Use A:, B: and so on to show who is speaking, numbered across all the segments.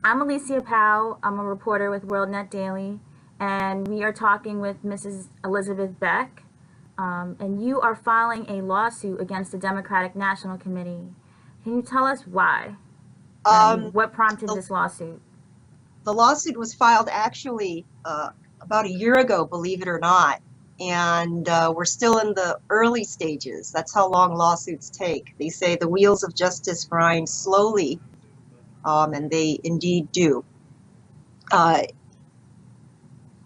A: I'm Alicia Powe. I'm a reporter with WorldNetDaily, and we are talking with Mrs. Elizabeth Beck. And you are filing a lawsuit against the Democratic National Committee. Can you tell us why? And what prompted this lawsuit?
B: The lawsuit was filed actually about a year ago, believe it or not, and we're still in the early stages. That's how long lawsuits take. They say the wheels of justice grind slowly, and they indeed do.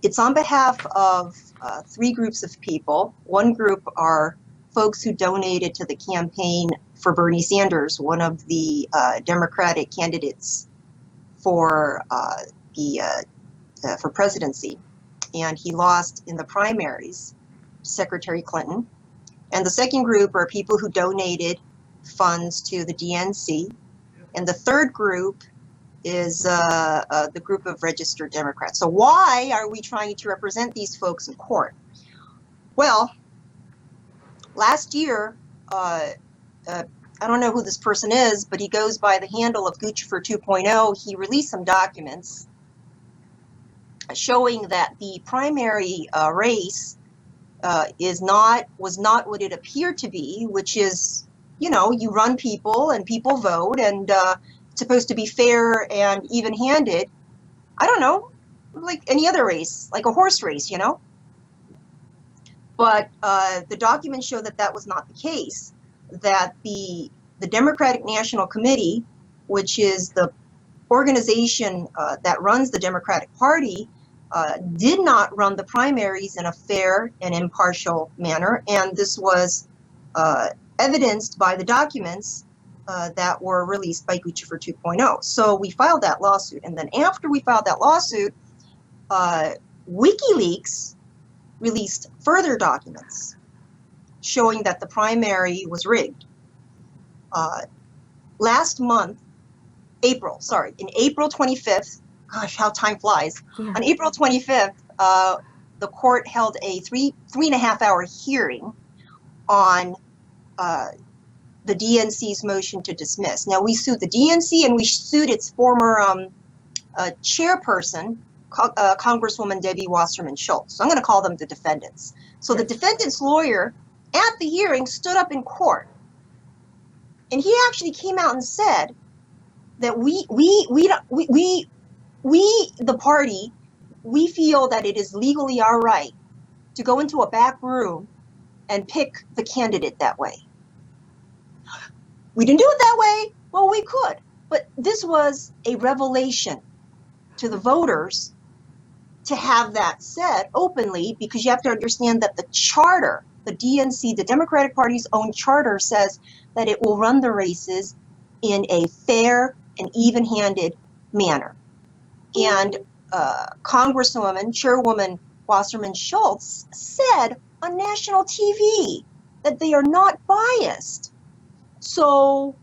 B: It's on behalf of three groups of people. One group are folks who donated to the campaign for Bernie Sanders, one of the Democratic candidates for presidency, and he lost in the primaries, Secretary Clinton. And the second group are people who donated funds to the DNC, and the third group is the group of registered Democrats. So why are we trying to represent these folks in court? Well, last year, I don't know who this person is, but he goes by the handle of Gucci for 2.0. He released some documents showing that the primary race was not what it appeared to be, which is, you run people and people vote, and it's supposed to be fair and even-handed. I don't know, like any other race, like a horse race, But the documents show that that was not the case, that the Democratic National Committee, which is the organization that runs the Democratic Party, did not run the primaries in a fair and impartial manner, and this was evidenced by the documents that were released by Gucci for 2.0. So we filed that lawsuit, and then after we filed that lawsuit, WikiLeaks released further documents showing that the primary was rigged. Last month, in April 25th, gosh, how time flies. Yeah. On April 25th, the court held a three and a half hour hearing on the DNC's motion to dismiss. Now, we sued the DNC and we sued its former chairperson, Congresswoman Debbie Wasserman Schultz. So I'm going to call them the defendants. So the defendant's lawyer at the hearing stood up in court, and he actually came out and said that we the party, we feel that it is legally our right to go into a back room and pick the candidate that way. We didn't do it that way. Well, we could, but this was a revelation to the voters to have that said openly, because you have to understand that the charter, the DNC, the Democratic Party's own charter, says that it will run the races in a fair and even-handed manner. And Chairwoman Wasserman Schultz said on national TV that they are not biased. So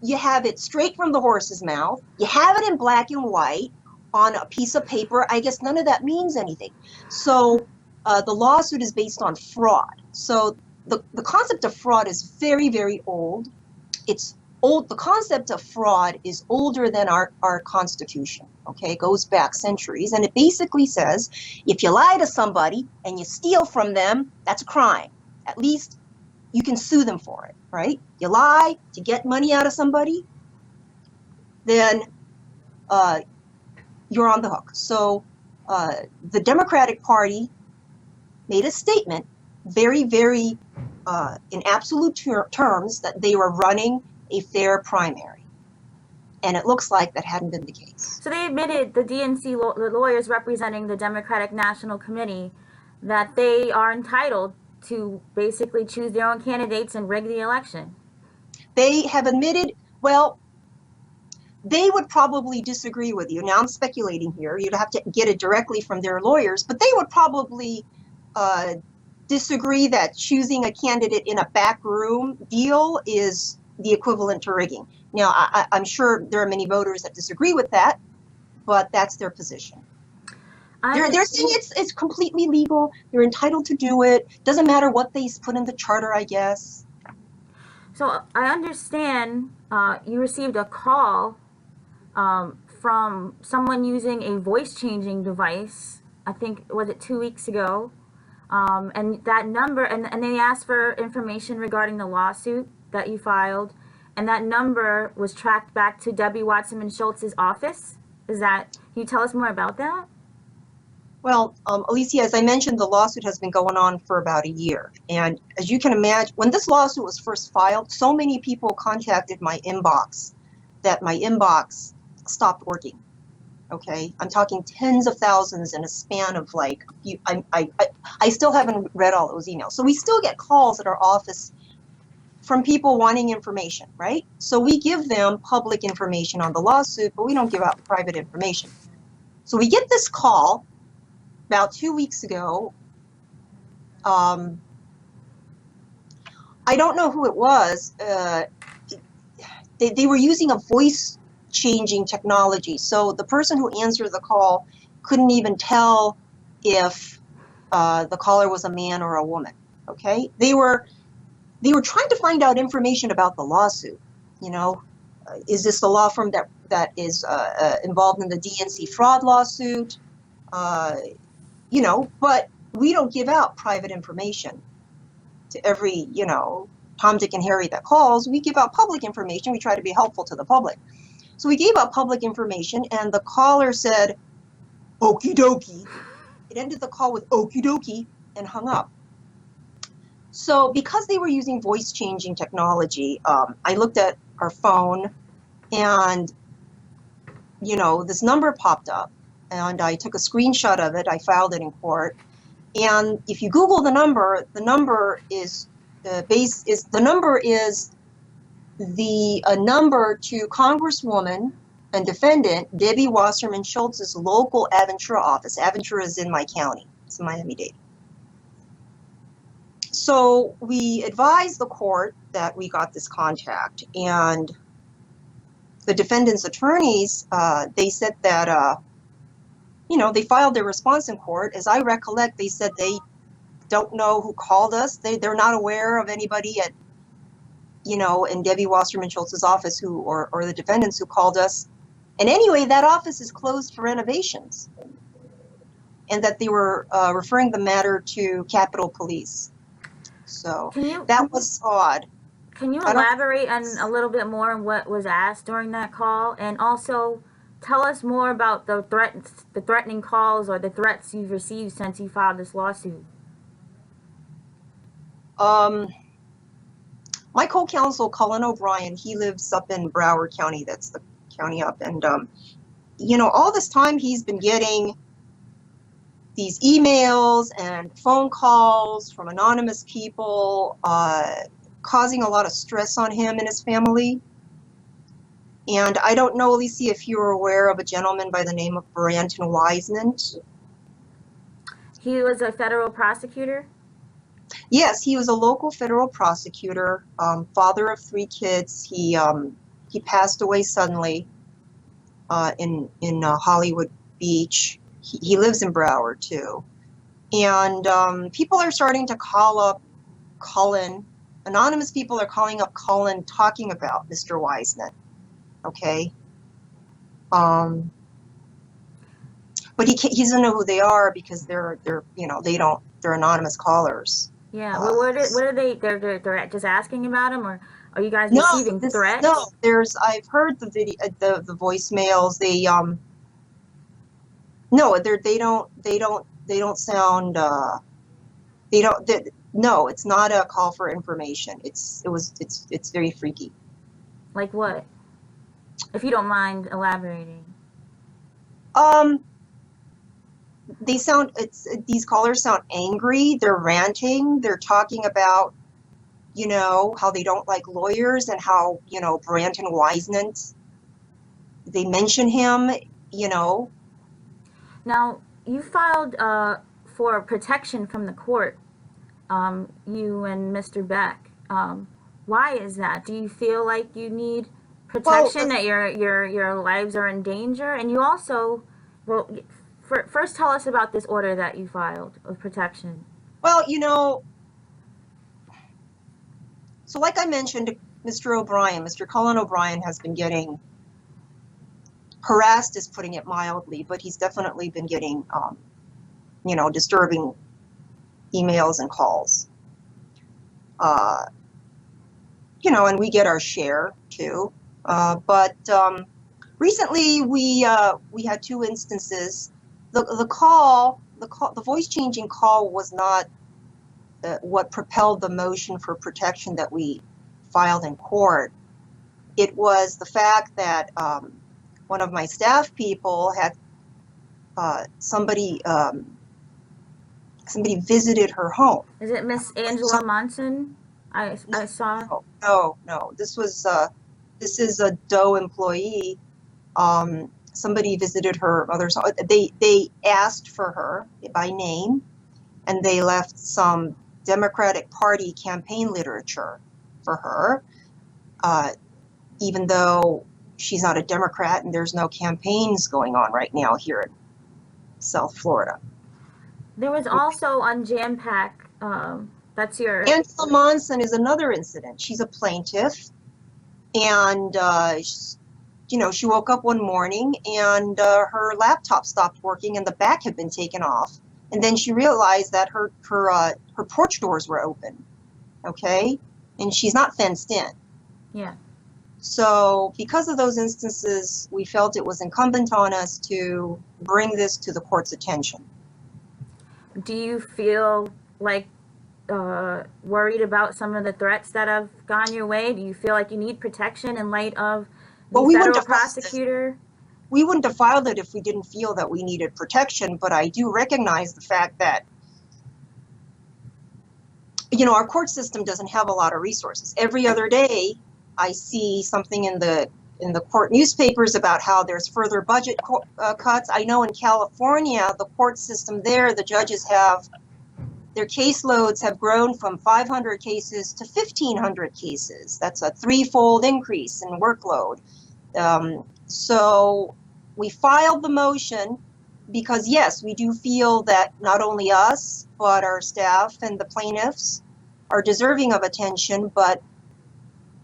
B: you have it straight from the horse's mouth. You have it in black and white on a piece of paper. I guess none of that means anything. So the lawsuit is based on fraud. So the concept of fraud is very, very old. It's old. The concept of fraud is older than our Constitution. Okay, it goes back centuries, and it basically says if you lie to somebody and you steal from them, that's a crime. At least you can sue them for it, right? You lie to get money out of somebody, then you're on the hook. So the Democratic Party made a statement, very, very in absolute terms, that they were running a fair primary. And it looks like that hadn't been the case.
A: So they admitted, the DNC, the lawyers representing the Democratic National Committee, that they are entitled to basically choose their own candidates and rig the election.
B: They have admitted, well, they would probably disagree with you. Now, I'm speculating here. You'd have to get it directly from their lawyers, but they would probably disagree that choosing a candidate in a backroom deal is the equivalent to rigging. Now, I'm sure there are many voters that disagree with that, but that's their position. They're saying it's completely legal. They're entitled to do it. Doesn't matter what they put in the charter, I guess.
A: So I understand you received a call from someone using a voice changing device. I think, was it 2 weeks ago? And that number, and they asked for information regarding the lawsuit that you filed, and that number was tracked back to Debbie Wasserman Schultz's office. Can you tell us more about that?
B: Well, Alicia, as I mentioned, the lawsuit has been going on for about a year. And as you can imagine, when this lawsuit was first filed, so many people contacted my inbox that my inbox stopped working. Okay, I'm talking tens of thousands in a span of like, I still haven't read all those emails. So we still get calls at our office from people wanting information, right? So we give them public information on the lawsuit, but we don't give out private information. So we get this call about 2 weeks ago. I don't know who it was. They were using a voice changing technology. So the person who answered the call couldn't even tell if the caller was a man or a woman. Okay, they were trying to find out information about the lawsuit. You know, is this the law firm that is involved in the DNC fraud lawsuit? You know, but we don't give out private information to every, you know, Tom, Dick, and Harry that calls. We give out public information. We try to be helpful to the public. So we gave out public information, and the caller said, okie dokie. It ended the call with okie dokie and hung up. So because they were using voice changing technology, I looked at our phone and, you know, this number popped up, and I took a screenshot of it. I filed it in court. And if you Google the number is the number to Congresswoman and defendant Debbie Wasserman Schultz's local Aventura office. Aventura is in my county. It's in Miami-Dade. So we advised the court that we got this contact, and the defendant's attorneys, they said that, you know, they filed their response in court. As I recollect, they said they don't know who called us. They're not aware of anybody at, you know, in Debbie Wasserman Schultz's office or the defendants who called us. And anyway, that office is closed for renovations, and that they were referring the matter to Capitol Police. So that was odd.
A: Can you elaborate on a little bit more on what was asked during that call, and also tell us more about the threatening calls or the threats you've received since you filed this lawsuit?
B: My co-counsel, Colin O'Brien, he lives up in Broward County. That's the county up. And, you know, all this time he's been getting these emails and phone calls from anonymous people, causing a lot of stress on him and his family. And I don't know, Alicia, if you're aware of a gentleman by the name of Branton Wiseman.
A: He was a federal prosecutor?
B: Yes, he was a local federal prosecutor, father of 3 kids. He passed away suddenly in Hollywood Beach. He lives in Broward too. And people are starting to call up Cullen. Anonymous people are calling up Cullen talking about Mr. Wiseman. Okay. But he doesn't know who they are because they're you know, they're anonymous callers.
A: Yeah. What are they? They're just asking about him, or are you guys receiving threats?
B: No, I've heard the video, the voicemails. They no, they don't sound. No, it's not a call for information. It's very freaky.
A: Like what? If you don't mind elaborating.
B: These callers sound angry. They're ranting. They're talking about, you know, how they don't like lawyers and how, you know, Branton Wiseman, they mention him, you know.
A: Now, you filed for protection from the court, you and Mr. Beck. Why is that? Do you feel like you need protection, that your lives are in danger? And you also, well, first tell us about this order that you filed of protection.
B: Well, you know, so like I mentioned, Mr. Colin O'Brien has been getting harassed is putting it mildly, but he's definitely been getting, disturbing emails and calls. And we get our share too. But recently we had two instances. The voice changing call was not what propelled the motion for protection that we filed in court. It was the fact that one of my staff people had somebody visited her home.
A: Is it Miss Angela Monson? I saw.
B: No. This is a Doe employee. Somebody visited her mother's home. They asked for her by name, and they left some Democratic Party campaign literature for her, even though she's not a Democrat and there's no campaigns going on right now here in South Florida.
A: There was also on Jam Pack, that's your...
B: Angela Monson is another incident. She's a plaintiff, and she woke up one morning and her laptop stopped working and the back had been taken off. And then she realized that her porch doors were open, okay? And she's not fenced in.
A: Yeah.
B: So because of those instances, we felt it was incumbent on us to bring this to the court's attention.
A: Do you feel like worried about some of the threats that have gone your way? Do you feel like you need protection in light of the federal prosecutor?
B: We wouldn't have filed it if we didn't feel that we needed protection, but I do recognize the fact that, our court system doesn't have a lot of resources. Every other day, I see something in the court newspapers about how there's further budget cuts. I know in California, the court system there, the judges their caseloads have grown from 500 cases to 1,500 cases. That's a threefold increase in workload. So we filed the motion because, yes, we do feel that not only us, but our staff and the plaintiffs are deserving of attention, but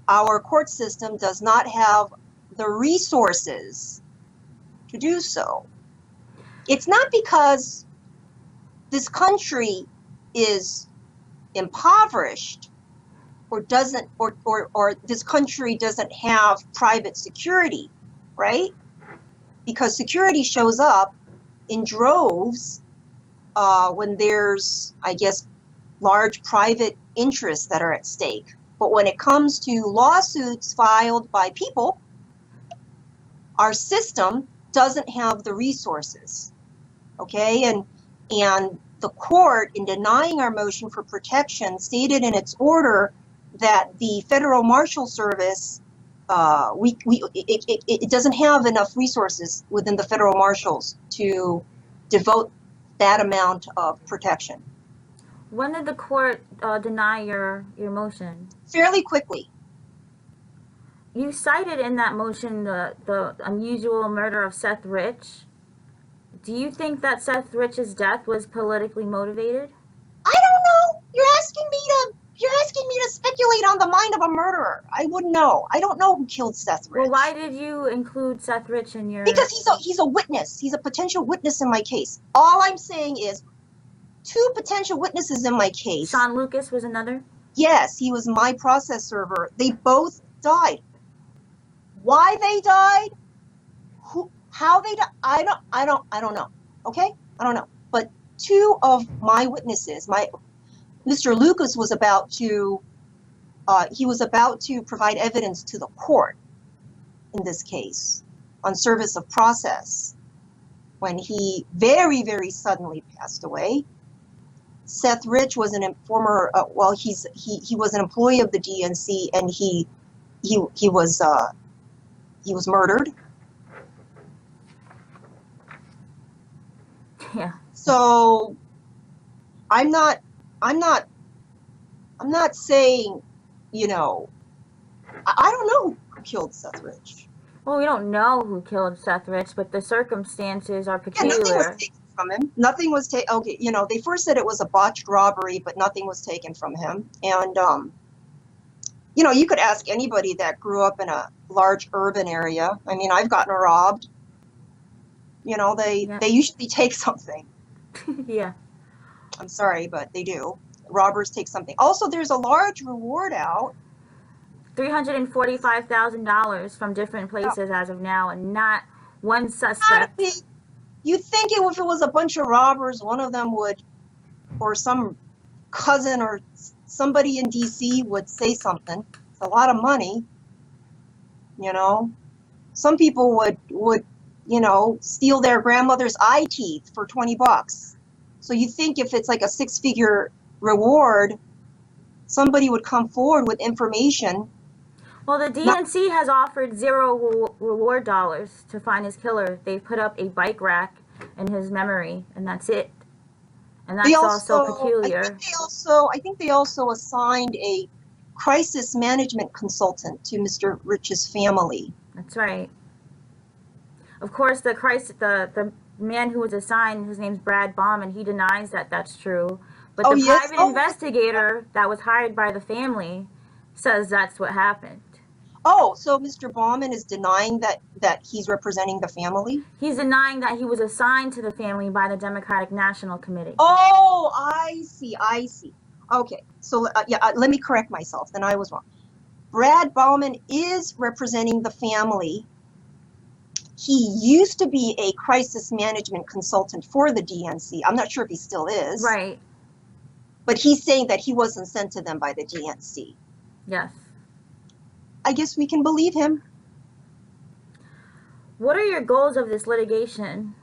B: our court system does not have the resources to do so. It's not because this country is impoverished or this country doesn't have private security, right? Because security shows up in droves when there's, I guess, large private interests that are at stake. But when it comes to lawsuits filed by people, our system doesn't have the resources, okay? And the court, in denying our motion for protection, stated in its order that the Federal Marshal Service, it doesn't have enough resources within the Federal Marshals to devote that amount of protection.
A: When did the court deny your motion?
B: Fairly quickly.
A: You cited in that motion the unusual murder of Seth Rich. Do you think that Seth Rich's death was politically motivated?
B: I don't know. You're asking me to speculate on the mind of a murderer. I wouldn't know. I don't know who killed Seth Rich.
A: Well, why did you include Seth Rich in your...
B: Because he's a witness. He's a potential witness in my case. All I'm saying is 2 potential witnesses in my case.
A: Sean Lucas was another?
B: Yes, he was my process server. They both died. Why they died? How they died? I don't know. Okay? I don't know. But 2 of my witnesses, Mr. Lucas was about to provide evidence to the court in this case on service of process when he very, very suddenly passed away. Seth Rich was he was an employee of the DNC, and he was murdered.
A: Yeah.
B: So I'm not saying, I don't know who killed Seth Rich.
A: Well, we don't know who killed Seth Rich, but the circumstances are peculiar.
B: Yeah, nothing was taken from him. Nothing was taken. Okay, they first said it was a botched robbery, but nothing was taken from him. And, you could ask anybody that grew up in a large urban area. I mean, I've gotten robbed. You know,
A: Yeah.
B: they usually take something.
A: Yeah.
B: I'm sorry, but they do. Robbers take something. Also, there's a large reward out.
A: $345,000 from different places as of now, and not one suspect.
B: You'd think if it was a bunch of robbers, one of them would, or some cousin or somebody in DC would say something. It's a lot of money, you know. Some people would, you know, steal their grandmother's eye teeth for $20. So you think if it's like a 6-figure reward, somebody would come forward with information.
A: Well, the DNC has offered zero reward dollars to find his killer. They've put up a bike rack in his memory, and that's it. And that's also peculiar.
B: I think they also assigned a crisis management consultant to Mr. Rich's family.
A: That's right. Of course, the man who was assigned, his name's Brad Bauman, he denies that that's true. But the private investigator that was hired by the family says that's what happened.
B: Oh, so Mr. Bauman is denying that he's representing the family?
A: He's denying that he was assigned to the family by the Democratic National Committee.
B: Oh, I see. Okay, so let me correct myself. Then I was wrong. Brad Bauman is representing the family. He used to be a crisis management consultant for the DNC. I'm not sure if he still is.
A: Right.
B: But he's saying that he wasn't sent to them by the DNC.
A: Yes.
B: I guess we can believe him.
A: What are your goals of this litigation?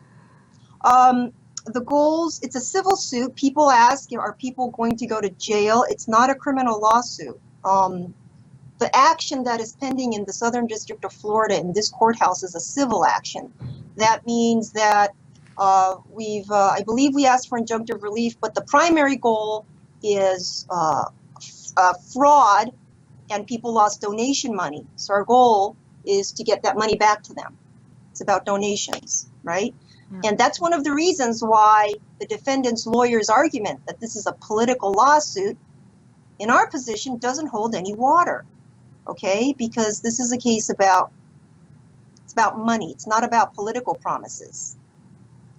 B: The goals, it's a civil suit. People ask, are people going to go to jail? It's not a criminal lawsuit. The action that is pending in the Southern District of Florida in this courthouse is a civil action. That means that I believe we asked for injunctive relief, but the primary goal is fraud, and people lost donation money. So our goal is to get that money back to them. It's about donations, right? Yeah. And that's one of the reasons why the defendant's lawyer's argument that this is a political lawsuit, in our position, doesn't hold any water, okay? Because this is a case about money. It's not about political promises,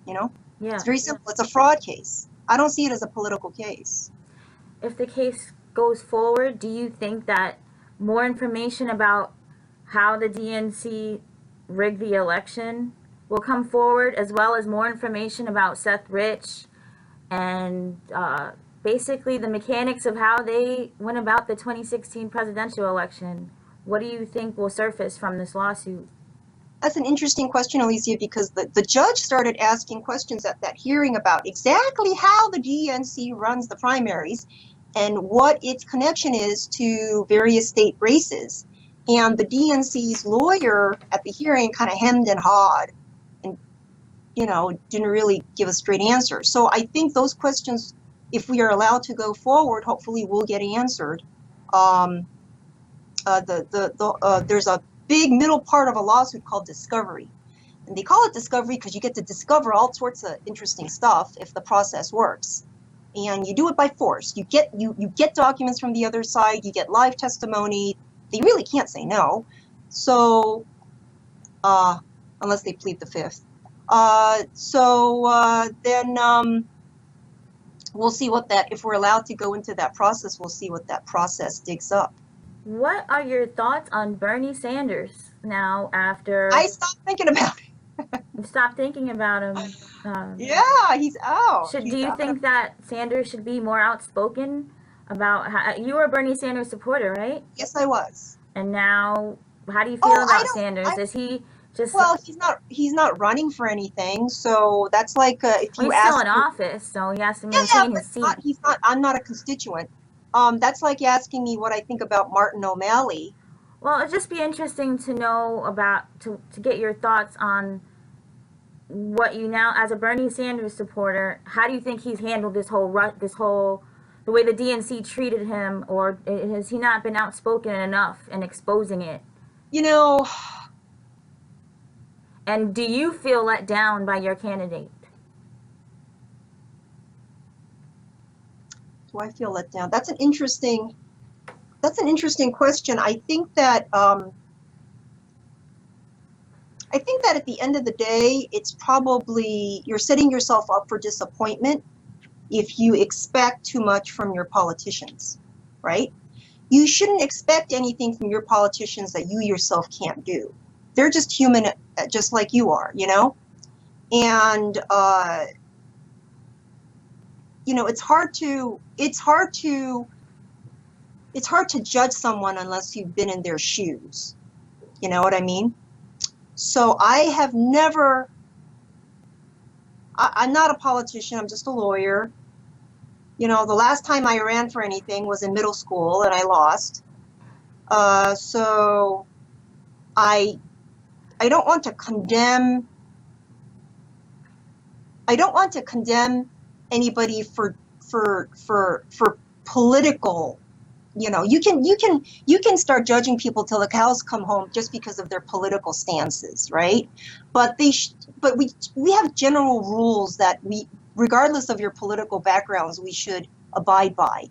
B: you know?
A: Yeah.
B: It's very simple. It's a fraud case. I don't see it as a political case.
A: If the case goes forward, do you think that more information about how the DNC rigged the election will come forward, as well as more information about Seth Rich and basically the mechanics of how they went about the 2016 presidential election? What do you think will surface from this lawsuit?
B: That's an interesting question, Alicia, because the judge started asking questions at that hearing about exactly how the DNC runs the primaries and what its connection is to various state races. And the DNC's lawyer at the hearing kind of hemmed and hawed and, you know, didn't really give a straight answer. So I think those questions, if we are allowed to go forward, hopefully will get answered. There's a big middle part of a lawsuit called discovery. And they call it discovery because you get to discover all sorts of interesting stuff if the process works. And you do it by force. You get documents from the other side, you get live testimony. They really can't say no. So, unless they plead the fifth. Then we'll see if we're allowed to go into that process, we'll see what that process digs up.
A: What are your thoughts on Bernie Sanders now after...
B: I stopped thinking about it.
A: You stopped thinking about him.
B: Yeah, he's out.
A: Do you think that Sanders should be more outspoken about how... You were a Bernie Sanders supporter, right?
B: Yes, I was.
A: And now, how do you feel about Sanders? Is he just...
B: Well, he's not running for anything, so that's like if you
A: he's
B: ask...
A: still in office, so he has to maintain his seat.
B: I'm not a constituent. That's like asking me what I think about Martin O'Malley.
A: Well, it'd just be interesting to know to get your thoughts on what you now, as a Bernie Sanders supporter, how do you think he's handled the way the DNC treated him, or has he not been outspoken enough in exposing it?
B: You know...
A: And do you feel let down by your candidate?
B: Do I feel let down? That's an interesting question. I think that I think that at the end of the day, it's probably you're setting yourself up for disappointment if you expect too much from your politicians, right? You shouldn't expect anything from your politicians that you yourself can't do. They're just human, just like you are, you know? And, you know, it's hard to judge someone unless you've been in their shoes. You know what I mean? So I have never, I'm not a politician, I'm just a lawyer. You know, the last time I ran for anything was in middle school and I lost. So I don't want to condemn anybody for political. You know, you can start judging people till the cows come home just because of their political stances, right? But we have general rules that regardless of your political backgrounds, we should abide by.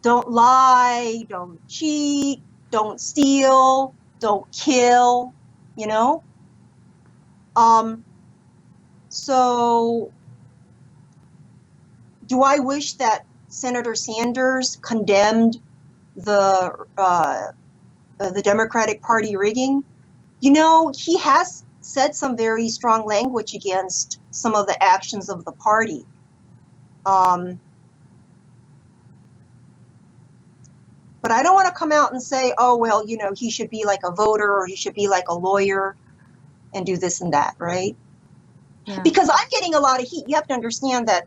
B: Don't lie, don't cheat, don't steal, don't kill, you know? So do I wish that Senator Sanders condemned the Democratic Party rigging? You know, he has said some very strong language against some of the actions of the party. But I don't want to come out and say, oh, well, you know, he should be like a voter or he should be like a lawyer and do this and that, right?
A: Yeah.
B: Because I'm getting a lot of heat. You have to understand that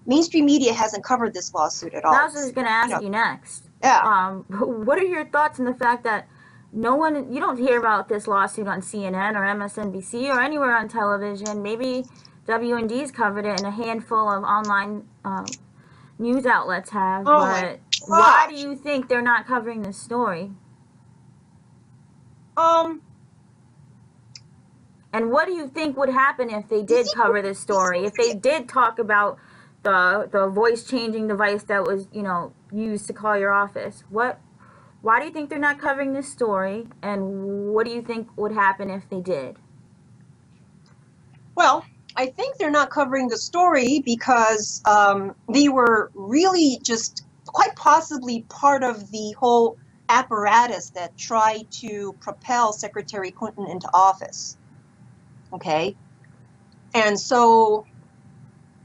B: mainstream media hasn't covered this lawsuit at all.
A: I was just going to ask you next.
B: Yeah.
A: What are your thoughts on the fact that you don't hear about this lawsuit on CNN or MSNBC or anywhere on television? Maybe WND's covered it and a handful of online news outlets have, but why do you think they're not covering this story? And what do you think would happen if they did cover this story? If they did talk about the voice-changing device that was, you know, used to call your office, why do you think they're not covering this story? And what do you think would happen if they did?
B: Well, I think they're not covering the story because they were really just quite possibly part of the whole apparatus that tried to propel Secretary Clinton into office. Okay? And so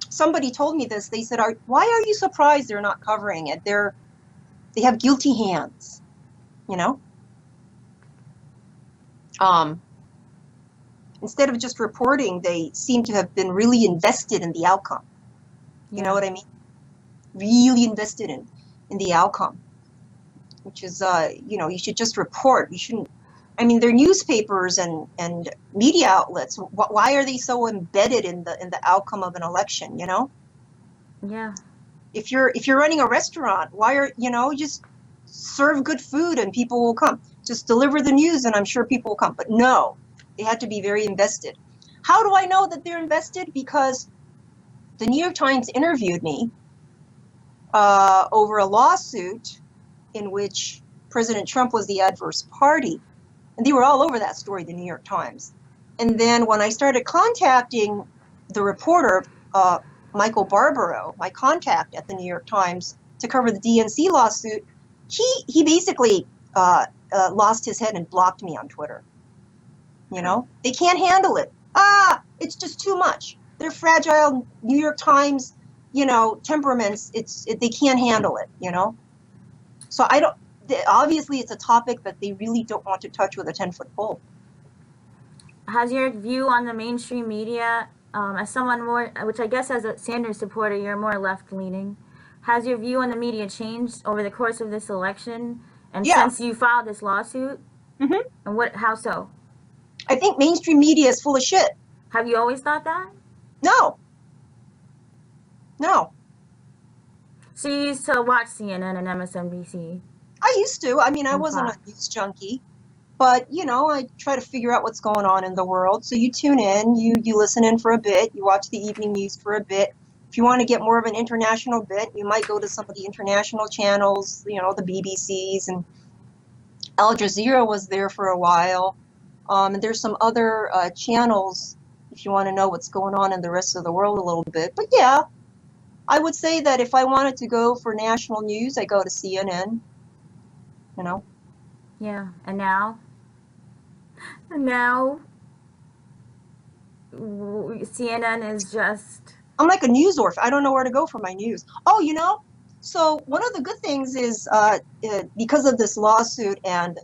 B: somebody told me this. They said, why are you surprised they're not covering it? They have guilty hands, you know? Instead of just reporting, they seem to have been really invested in the outcome. You know what I mean? Really invested in the outcome, which is, you know, you should just report. You shouldn't. I mean, they're newspapers and media outlets. Why are they so embedded in the outcome of an election? You know?
A: Yeah.
B: If you're running a restaurant, just serve good food and people will come. Just deliver the news and I'm sure people will come. But no, they had to be very invested. How do I know that they're invested? Because the New York Times interviewed me over a lawsuit in which President Trump was the adverse party. And they were all over that story, the New York Times. And then when I started contacting the reporter, Michael Barbaro, my contact at the New York Times, to cover the DNC lawsuit, he basically lost his head and blocked me on Twitter. You know, they can't handle it. It's just too much. They're fragile New York Times, you know, temperaments. They can't handle it, you know. So obviously it's a topic that they really don't want to touch with a 10-foot pole.
A: Has your view on the mainstream media, as someone more, which I guess as a Sanders supporter, you're more left-leaning, has your view on the media changed over the course of this election and since you filed this lawsuit?
B: Mm-hmm.
A: And how so?
B: I think mainstream media is full of shit.
A: Have you always thought that?
B: No.
A: So you used to watch CNN and MSNBC?
B: I used to. I mean, I wasn't a news junkie, but, you know, I try to figure out what's going on in the world. So you tune in, you listen in for a bit, you watch the evening news for a bit. If you want to get more of an international bit, you might go to some of the international channels, you know, the BBCs, and Al Jazeera was there for a while. And there's some other channels if you want to know what's going on in the rest of the world a little bit. But yeah, I would say that if I wanted to go for national news, I go to CNN, you know.
A: Yeah, and now CNN is just...
B: I'm like a news orphan. I don't know where to go for my news. Oh, you know, so one of the good things is because of this lawsuit and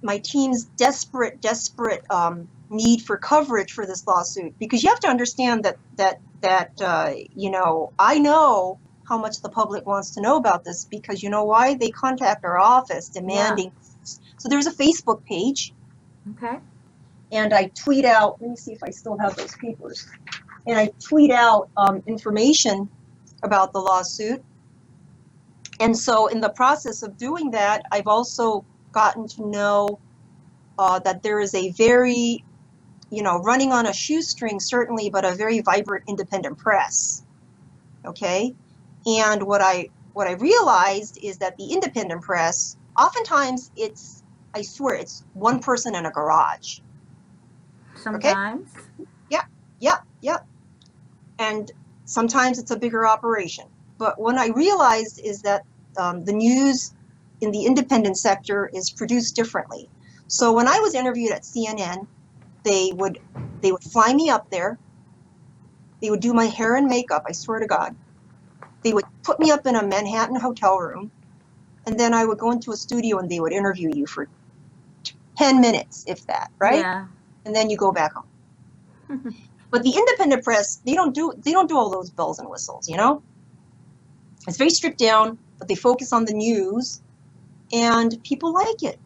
B: my team's desperate need for coverage for this lawsuit, because you have to understand that you know, I know how much the public wants to know about this, because you know why? They contact our office demanding. Yeah. So there's a Facebook page.
A: Okay.
B: And I tweet out, let me see if I still have those papers. And I tweet out information about the lawsuit. And so in the process of doing that, I've also gotten to know that there is a very, you know, running on a shoestring certainly, but a very vibrant independent press. Okay? And what I realized is that the independent press, oftentimes it's, I swear, it's one person in a garage.
A: Sometimes.
B: Okay? Yeah. And sometimes it's a bigger operation. But what I realized is that the news in the independent sector is produced differently. So when I was interviewed at CNN, they would fly me up there. They would do my hair and makeup, I swear to God. They would put me up in a Manhattan hotel room, and then I would go into a studio and they would interview you for 10 minutes, if that, right?
A: Yeah.
B: And then you go back home. But the independent press, they don't do all those bells and whistles, you know? It's very stripped down, but they focus on the news, and people like it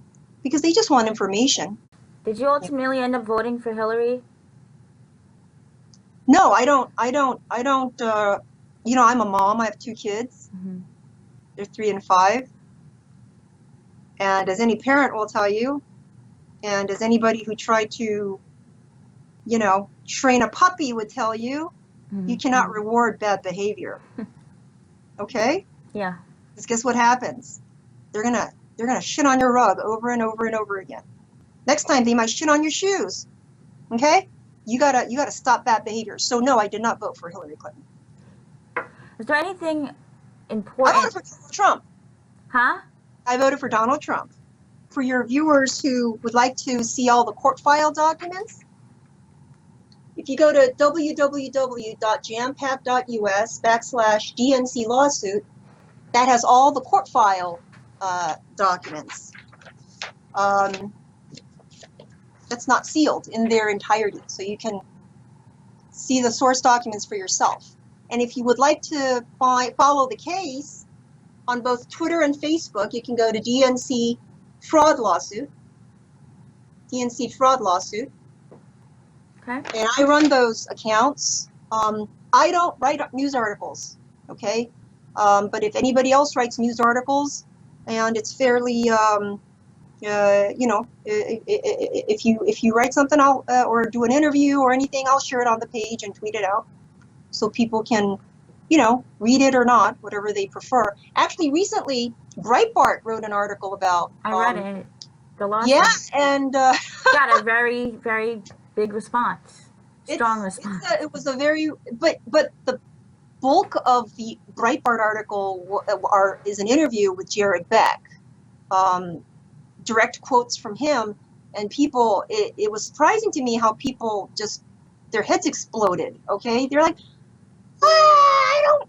B: because they just want information.
A: Did you ultimately end up voting for Hillary?
B: No, I don't, you know, I'm a mom. I have 2 kids.
A: Mm-hmm.
B: They're 3 and 5. And as any parent will tell you, and as anybody who tried to, you know, train a puppy would tell you, mm-hmm. You cannot reward bad behavior. Okay?
A: Yeah.
B: Because guess what happens? They're gonna shit on your rug over and over and over again. Next time they might shit on your shoes. Okay? You gotta stop bad behavior. So no, I did not vote for Hillary Clinton.
A: Is there anything important?
B: I voted for Donald Trump.
A: Huh?
B: I voted for Donald Trump. For your viewers who would like to see all the court file documents, if you go to www.jampap.us/DNC Lawsuit, that has all the court file documents. That's not sealed in their entirety, so you can see the source documents for yourself. And if you would like to follow the case on both Twitter and Facebook, you can go to DNC Fraud Lawsuit. DNC Fraud Lawsuit.
A: Okay.
B: And I run those accounts. I don't write news articles, okay? But if anybody else writes news articles, and it's fairly, you know, if you write something, I'll or do an interview or anything, I'll share it on the page and tweet it out, so people can, you know, read it or not, whatever they prefer. Actually, recently, Breitbart wrote an article about.
A: I read it. The lawsuit.
B: Yeah, and
A: got a very, very big response. Strong response.
B: It was a very, but the bulk of the Breitbart article is an interview with Jared Beck, direct quotes from him, and people. It was surprising to me how people just their heads exploded. Okay, they're like, I don't.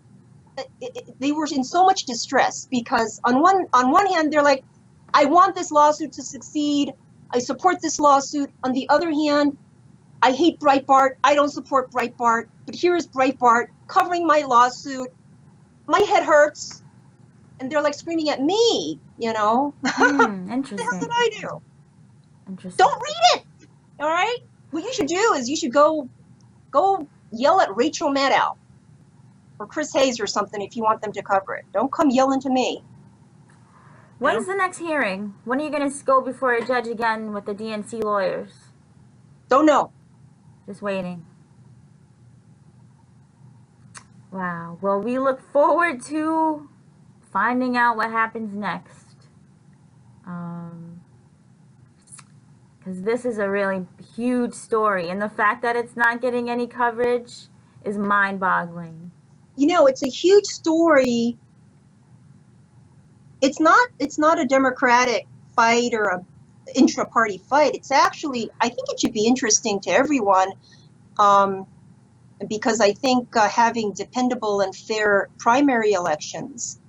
B: They were in so much distress because on one hand they're like, I want this lawsuit to succeed. I support this lawsuit. On the other hand, I hate Breitbart. I don't support Breitbart. But here is Breitbart covering my lawsuit. My head hurts. And they're like screaming at me, you know.
A: Interesting.
B: What the hell did I do?
A: Interesting.
B: Don't read it. All right? What you should do is you should go yell at Rachel Maddow or Chris Hayes or something if you want them to cover it. Don't come yelling to me.
A: When's the next hearing? When are you going to go before a judge again with the DNC lawyers?
B: Don't know.
A: Just waiting. Wow. Well, we look forward to finding out what happens next. because this is a really huge story, and the fact that it's not getting any coverage is mind-boggling.
B: You know, it's a huge story. It's not a Democratic fight or a intra-party fight. It's actually, I think it should be interesting to everyone, because I think having dependable and fair primary elections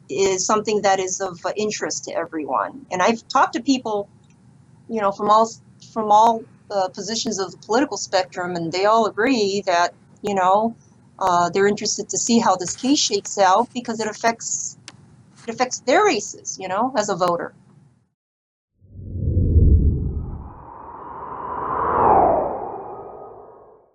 B: is something that is of interest to everyone. And I've talked to people, you know, from all positions of the political spectrum, and they all agree that, you know, they're interested to see how this case shakes out because it affects their races, you know, as a voter.